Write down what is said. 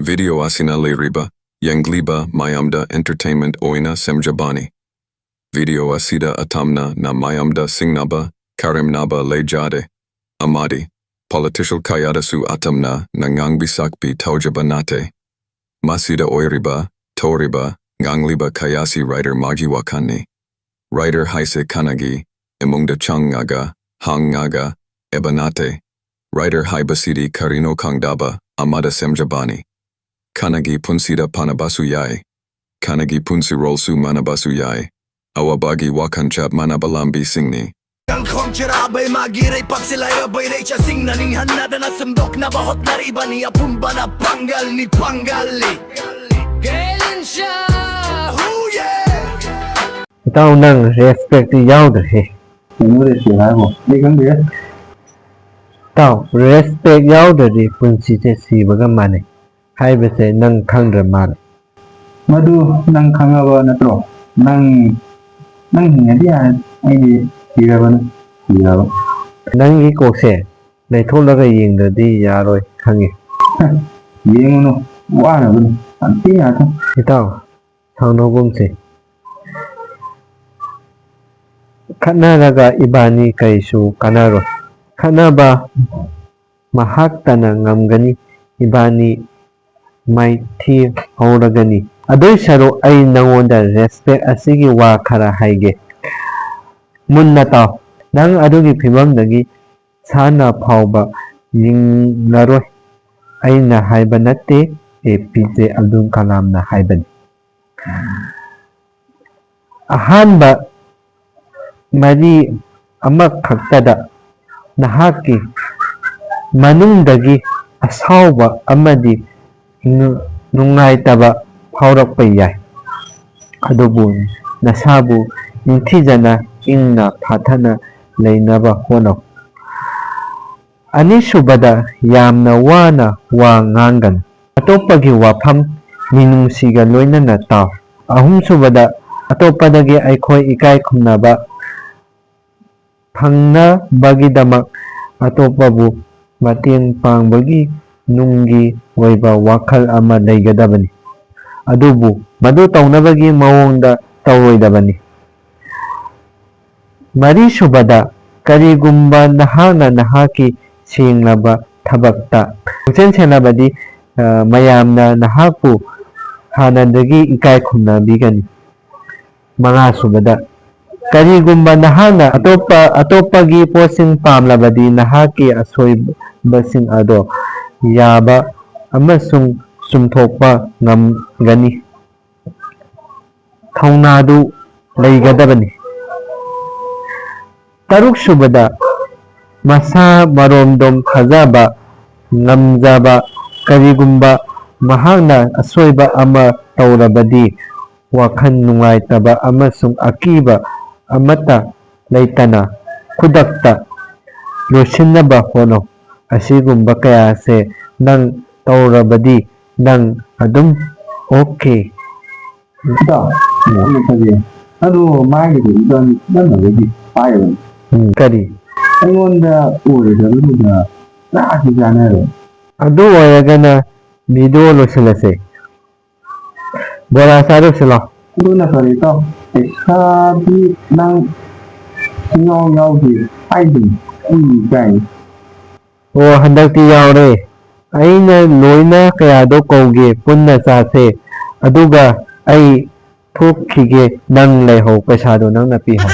Video asina Riba, Yangliba, Mayamda Entertainment Oina Semjabani. Video asida atamna na Mayamda Singnaba, Karimnaba Lejade. Amadi, Political Kayadasu atamna Nangang Bisakpi Taujabanate. Masida Oiriba, Toriba, Ngangliba Kayasi Writer Majiwakani. Writer Haise Kanagi, Emungda Changaga, Hangaga, Ebanate. Writer Haibasidi Karino Kangdaba, Amada Semjabani. Kanagi Punsida Panabasuyai. Kanagi Punsi Rolsu Manabasuyai. Awabagi Wakanchab Manabalambi Singni. Ang kontrabay magiray pag sila'y abay ray siya sing naninhan na nasundok na bahot na riba ni apumba na panggal ni panggali. Kailan siya? Huye! Itaw nang respect yaudre. Tao respect yaudre punsi che si baga mane. Haibase nang kangdra mane. Madu nang kangaba na tro. Nang hinga ay Nang ikokse nay tholaga yengdadi yaroi khangi. Yenguno wana bun anti ata. Itaw thawnobumse. Khanaraga ibani kaisu kanaro. Khanaba mahaktana ngamgani ibani maithi hauragani. Adoi saro ai nangonda respect asigi wa khara haige. Munna tao nang adugi phimam nagi sana phauba yinglaroi aina haiba natte APJ Abdul Kalam na haibani. Ahanba mari amak khaktada nahaki manungdagi asawba amadi nungaitaba phaurakpa yai. Adubu nasabu ningthijana ingna phathana leinaba hono. Anisubada yamna wana wa ngangan. Atopagi wafam minungsiga loinana taw. Ahumsubada atopadagi aikhoi ikai khumnaba phangna bagidamak atopabu mateng pangbagi nunggi oiba wakhal ama leigadabani. Adubu madu tawnabagi mawongda tawroidabani. Mari subada karigumba nahana nahaki singlaba thabakta pungsen senabadi mayamna nahaku hanadagi ikai khumna bigani. Manga subada karigumba nahana atopagi posing pamlabadi nahaki asoibasing ado yaba amasung sumthokpa ngamgani. Thawnadu leigadabani. Taruk subada masa maromdom khazaba ngamjaba karigumba mahakna asoiba ama tawrabadi wakhan nungaitaba amasung akiba amata leitana khudakta losinaba hono. Asigumba kaya se nang tawrabadi nang adum okay. Ito, ano magi doon nalagi payo. Kari Ayonda oirida raaki janero. adu oyagana video losilase. Bora saru sila. Una sarito sabi nang yaw hiding guys. O handakti yaure. Aina loina kayado kauge punna sase. Aduga ay thukige nang leho pesado nang napiho.